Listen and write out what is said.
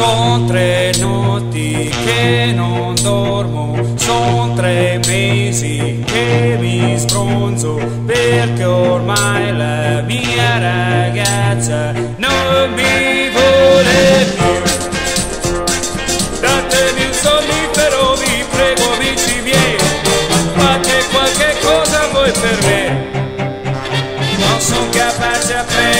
Son 3 notti che non dormo, son 3 mesi che mi sbronzo, perché ormai la mia ragazza non mi vuole più. Datemi un sollifero, vi prego amici miei, fate qualche cosa voi per me. Non son capace a prendere